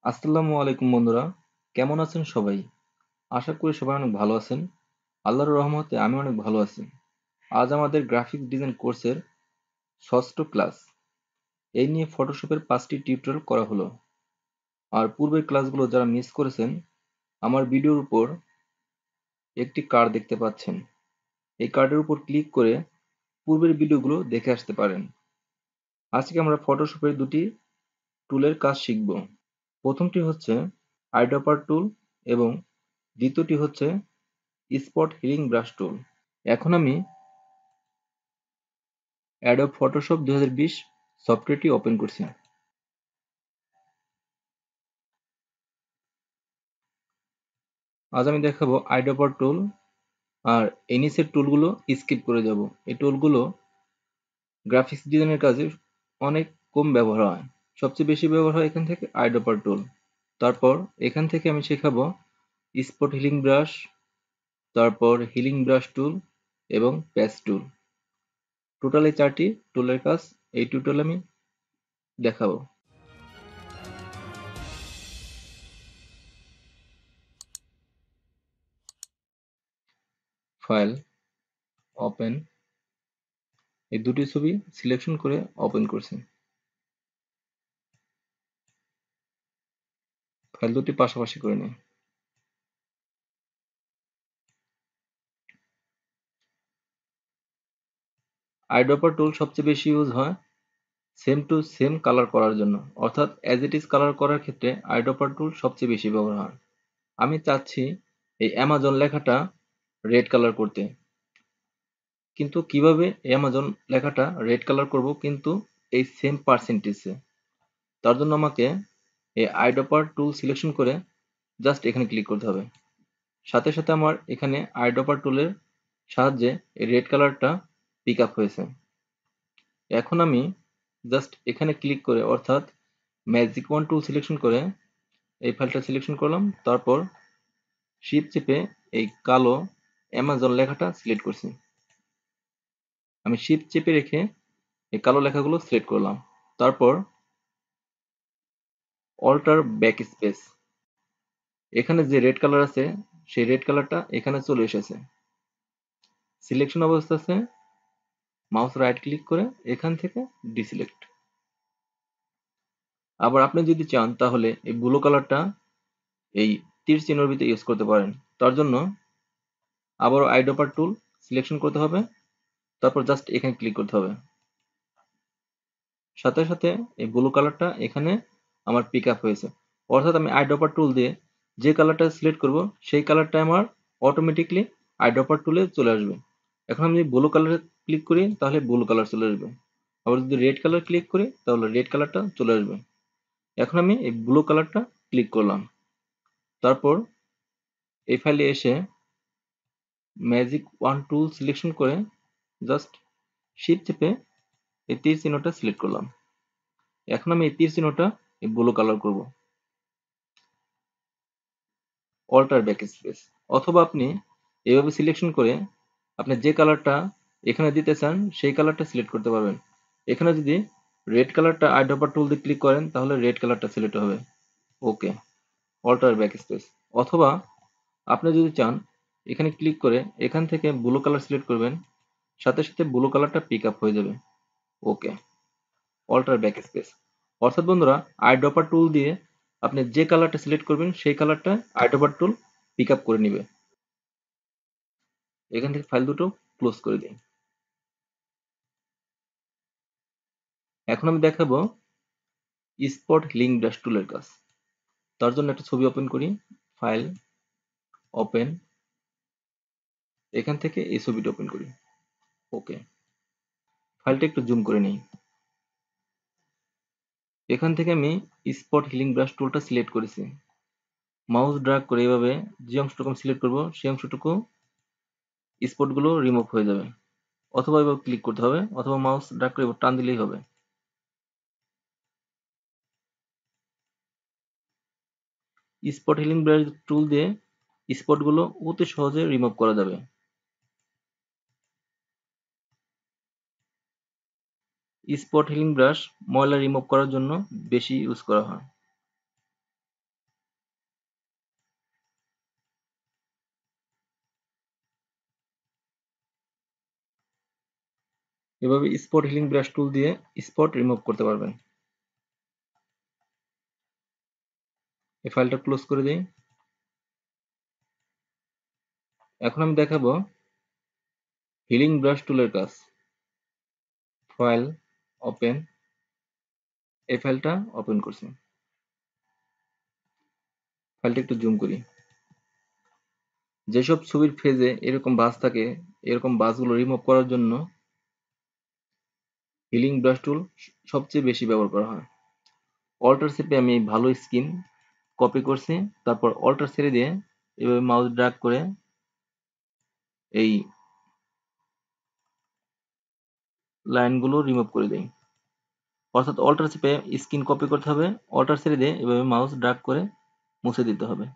আসসালামু আলাইকুম বন্ধুরা, কেমন আছেন সবাই? আশা করি সবাই অনেক ভালো আছেন। আল্লাহর রহমতে আমি অনেক ভালো আছি। আজ আমাদের গ্রাফিক্স ডিজাইন কোর্সের ষষ্ঠ ক্লাস। এই নিয়ে ফটোশপের 5টি টিউটোরিয়াল করা হলো। আর পূর্বের ক্লাসগুলো যারা মিস করেছেন, আমার ভিডিওর উপর একটি কার্ড দেখতে পাচ্ছেন। এই কার্ডের উপর ক্লিক করে পূর্বের ভিডিওগুলো দেখে আসতে পারেন। আজকে আমরা ফটোশপের দুটি টুলের কাজ শিখব। প্রথমটি হচ্ছে আইড্রপার টুল এবং দ্বিতীয়টি হচ্ছে স্পট হিলিং ব্রাশ টুল। এখন আমি অ্যাডোব ফটোশপ 2020 সফটওয়্যারটি ওপেন করছি। আজ আমি দেখাবো আইড্রপার টুল আর এই নিচের টুলগুলো স্কিপ করে যাব। এই টুলগুলো গ্রাফিক্স ডিজাইনের কাজে অনেক কম ব্যবহার হয়। সবচেয়ে বেশি ব্যবহার হয় এখান থেকে আইড্রপার টুল। তারপর এখান থেকে আমি শেখাবো স্পট হিলিং ব্রাশ, তারপর হিলিং ব্রাশ টুল এবং প্যাচ টুল। টোটাল এই 4টি টুলের কাজ এই টিউটোরিয়ালে আমি দেখাবো। ফাইল, ওপেন, এই দুটি ছবি সিলেকশন করে ওপেন করছি। ফাইল দুটি পাশাপাশি করে নিই। আইড্রপার টুল সবচেয়ে বেশি ইউজ হয় সেম টু সেম কালার করার জন্য, অর্থাৎ অ্যাজ ইট ইজ কালার করার ক্ষেত্রে আইড্রপার টুল সবচেয়ে বেশি ব্যবহার হয়। আমি চাচ্ছি এই অ্যামাজন লেখাটা রেড কালার করতে, কিন্তু কিভাবে অ্যামাজন লেখাটা রেড কালার করব কিন্তু এই সেম পার্সেন্টেজে? তার জন্য আমাকে এই আইড্রপার টুল সিলেকশন করে জাস্ট এখানে ক্লিক করতে হবে। সাথে সাথে আমার এখানে আইড্রপার টুলের সাহায্যে এই রেড কালারটা পিক আপ হয়েছে। এখন আমি জাস্ট এখানে ক্লিক করে, অর্থাৎ ম্যাজিক ওয়ান টুল সিলেকশন করে এই ফাইলটা সিলেকশন করলাম। তারপর শিফট চেপে এই কালো অ্যামাজন লেখাটা সিলেক্ট করছি। আমি শিফট চেপে রেখে এই কালো লেখাগুলো সিলেক্ট করলাম। তারপর অল্টার ব্যাক স্পেস, এখানে যে রেড কালার আছে সেই রেড কালারটা এখানে চলে এসেছে। সিলেকশন অবস্থা আছে, মাউস রাইট ক্লিক করে এখান থেকে ডিসিলেক্ট। আবার আপনি যদি চান তাহলে এই ব্লু কালারটা এই তীর চিহ্নের ভিতরে ইউজ করতে পারেন। তার জন্য আবারও আইড্রপার টুল সিলেকশন করতে হবে, তারপর জাস্ট এখানে ক্লিক করতে হবে। সাথে সাথে এই ব্লু কালারটা এখানে আমার পিক আপ হয়েছে, অর্থাৎ আমি আইড্রপার টুল দিয়ে যে কালারটা সিলেক্ট করব সেই কালারটা আমার অটোমেটিকলি আইড্রপার টুলে চলে আসবে। এখন আমি যদি ব্লু কালারে ক্লিক করি তাহলে ব্লু কালার চলে আসবে, আবার যদি রেড কালার ক্লিক করি তাহলে রেড কালারটা চলে আসবে। এখন আমি এই ব্লু কালারটা ক্লিক করলাম। তারপর এই ফাইলে এসে ম্যাজিক ওয়ান টুল সিলেকশন করে জাস্ট শিফট চেপে এই তীর চিহ্নটা সিলেক্ট করলাম। এখন আমি এই তীর চিহ্নটা এই ব্লু কালার করব, অল্টার ব্যাক স্পেস। অথবা আপনি এভাবে সিলেকশন করে আপনি যে কালারটা এখানে দিতে চান সেই কালারটা সিলেক্ট করতে পারবেন। এখানে যদি রেড কালারটা আইড্রপার টুল দিয়ে ক্লিক করেন তাহলে রেড কালারটা সিলেক্ট হবে। ওকে, অল্টার ব্যাক স্পেস। অথবা আপনি যদি চান এখানে ক্লিক করে এখান থেকে ব্লু কালার সিলেক্ট করবেন, সাথে সাথে ব্লু কালারটা পিক আপ হয়ে যাবে। ওকে, অল্টার ব্যাক স্পেস। অর্থাৎ বন্ধুরা, আইড্রপার টুল দিয়ে আপনি যে কালারটা সিলেক্ট করবেন সেই কালারটা আইড্রপার টুল পিক আপ করে নিবে। এখান থেকে ফাইল দুটো ক্লোজ করে দিই। এখন আমি দেখাবো স্পট হিলিং ব্রাশ টুলের কাজ। তার জন্য একটা ছবি ওপেন করি, ফাইল, ওপেন, এখান থেকে এই ছবিটা ওপেন করি। ওকে, ফাইলটা একটু জুম করে নিই। এখান থেকে আমি স্পট হিলিং ব্রাশ টুলটা সিলেক্ট করেছি। মাউস ড্র্যাগ করে এভাবে যে অংশটুকু আমি সিলেক্ট করবো সেই অংশটুকু স্পটগুলো রিমুভ হয়ে যাবে। অথবা এভাবে ক্লিক করতে হবে, অথবা মাউস ড্র্যাগ করে এভাবে টান দিলেই হবে। স্পট হিলিং ব্রাশ টুল দিয়ে স্পটগুলো অতি সহজে রিমুভ করা যাবে। স্পট হিলিং ব্রাশ ময়লা রিমুভ করার জন্য বেশি ইউজ করা হয়। এভাবে স্পট হিলিং ব্রাশ টুল দিয়ে স্পট রিমুভ করতে পারবেন। এই ফাইলটা ক্লোজ করে দিই। এখন আমি দেখাবো হিলিং ব্রাশ টুলের কাজ। ফাইল, ওপেন, এই ফাইলটা ওপেন করছি। ফাইলটা একটু জুম করি। যেসব ছবির ফেজে এরকম বাজ থাকে, এরকম বাজগুলো রিমুভ করার জন্য হিলিং ব্রাশ টুল সবচেয়ে বেশি ব্যবহার করা হয়। অল্টার চেপে আমি ভালো স্কিন কপি করছি, তারপর অল্টার ছেড়ে দিয়ে এভাবে মাউস ড্র্যাগ করে এই লাইনগুলো রিমুভ করে দেই। অর্থাৎ অল্টার চেপে স্কিন কপি করতে হবে, অল্টার ছেড়ে দিয়ে এভাবে মাউস ড্র্যাগ করে মুছে দিতে হবে।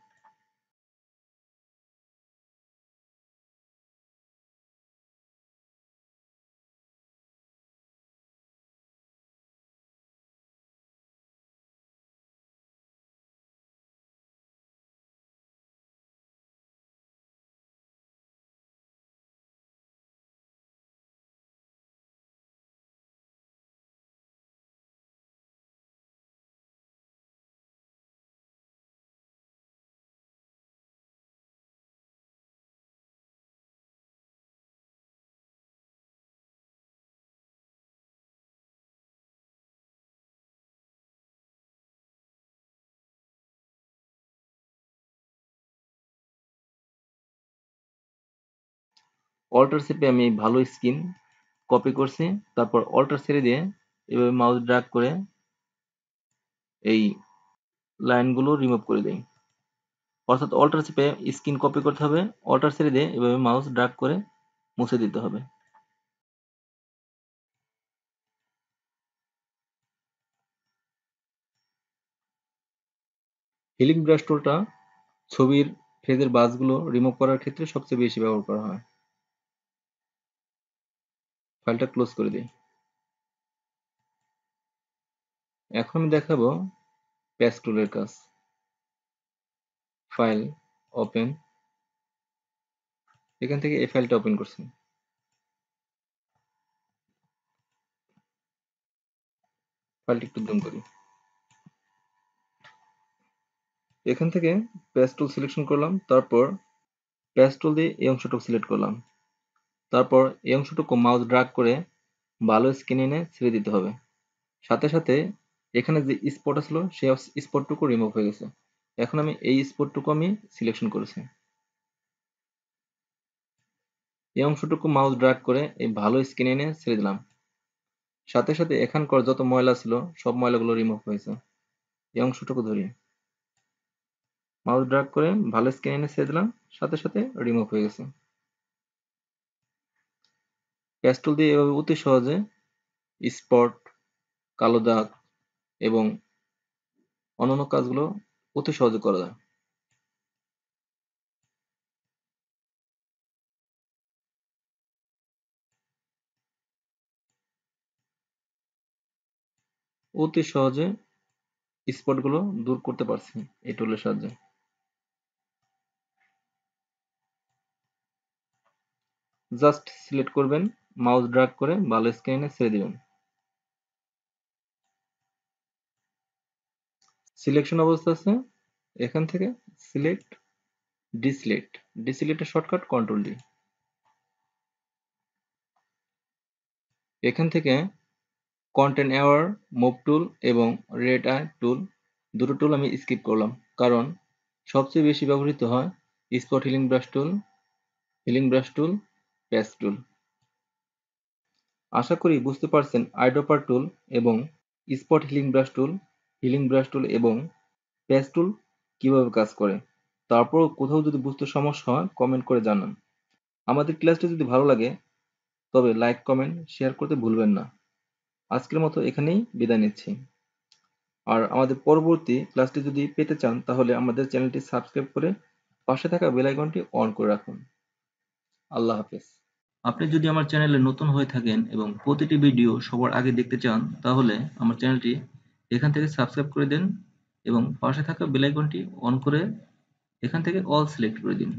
অল্টার চেপে আমি ভালো স্কিন কপি করছি, তারপর অল্টার ছেড়ে দিয়ে এভাবে মাউস ড্র্যাগ করে এই লাইনগুলো রিমুভ করে দেই। অর্থাৎ অল্টার চেপে স্কিন কপি করতে হবে, অল্টার ছেড়ে দিয়ে এভাবে মাউস ড্র্যাগ করে মুছে দিতে হবে। হিলিং ব্রাশ টুলটা ছবির ফেজের বাজগুলো রিমুভ করার ক্ষেত্রে সবচেয়ে বেশি ব্যবহার করা হয়। ফাইলটা ক্লোজ করে দিই। এখন আমি দেখাবো প্যাচ টুলের কাজ। ফাইল, ওপেন, এখান থেকে এই ফাইলটা ওপেন করছি। ফাইলটা একটু জুম করি। এখান থেকে প্যাচ টুল সিলেকশন করলাম, তারপর প্যাচ টুল দিয়ে এই অংশটুকু সিলেক্ট করলাম, তারপর এই অংশটুকু মাউস ড্র্যাগ করে ভালো স্ক্রিন এনে ছেড়ে দিতে হবে। সাথে সাথে এখানে যে স্পট আসলো সেই স্পটটুকু রিমুভ হয়ে গেছে। এখন আমি এই স্পটটুকু আমি সিলেকশন করেছি। এই অংশটুকু মাউস ড্র্যাগ করে এই ভালো স্ক্রিন এনে ছেড়ে দিলাম। সাথে সাথে এখানকার যত ময়লা ছিল সব ময়লাগুলো রিমুভ হয়েছে। এই অংশটুকু ধরি, মাউস ড্র্যাগ করে ভালো স্ক্রিন এনে ছেড়ে দিলাম, সাথে সাথে রিমুভ হয়ে গেছে। প্যাচ টুল দিয়ে এভাবে অতি সহজে স্পট, কালো দাগ এবং অন্যান্য কাজগুলো অতি সহজে করা যায়। অতি সহজে স্পটগুলো দূর করতে পারছি এই টুলের সাহায্যে। জাস্ট সিলেক্ট করবেন, মাউস ড্র্যাগ করে ভালো স্ক্রিনে ছেড়ে দিবেন। সিলেকশন অবস্থা আছে, এখান থেকে সিলেক্ট, ডিসিলেক্ট, ডিসিলেক্টের শর্টকাট কন্ট্রোল ডি। এখান থেকে কন্টেন্ট অ্যাওয়ার, মুভ টুল এবং রেড আই টুল, দুটো টুল আমি স্কিপ করলাম, কারণ সবচেয়ে বেশি ব্যবহৃত হয় স্পট হিলিং ব্রাশ টুল, প্যাচ টুল। আশা করি বুঝতে পারছেন আইড্রপার টুল এবং স্পট হিলিং ব্রাশ টুল এবং প্যাচ টুল কিভাবে কাজ করে। তারপরও কোথাও যদি বুঝতে সমস্যা হয় কমেন্ট করে জানান। আমাদের ক্লাসটি যদি ভালো লাগে তবে লাইক, কমেন্ট, শেয়ার করতে ভুলবেন না। আজকের মতো এখানেই বিদায় নিচ্ছি। আর আমাদের পরবর্তী ক্লাসটি যদি পেতে চান তাহলে আমাদের চ্যানেলটি সাবস্ক্রাইব করে পাশে থাকা বেল আইকনটি অন করে রাখুন। আল্লাহ হাফেজ। আপনি যদি আমার চ্যানেলে নতুন হয়ে থাকেন এবং প্রতিটি ভিডিও সবার আগে দেখতে চান তাহলে আমার চ্যানেলটি এখান থেকে সাবস্ক্রাইব করে দিন এবং পাশে থাকা বেল আইকনটি অন করে এখান থেকে অল সিলেক্ট করে দিন।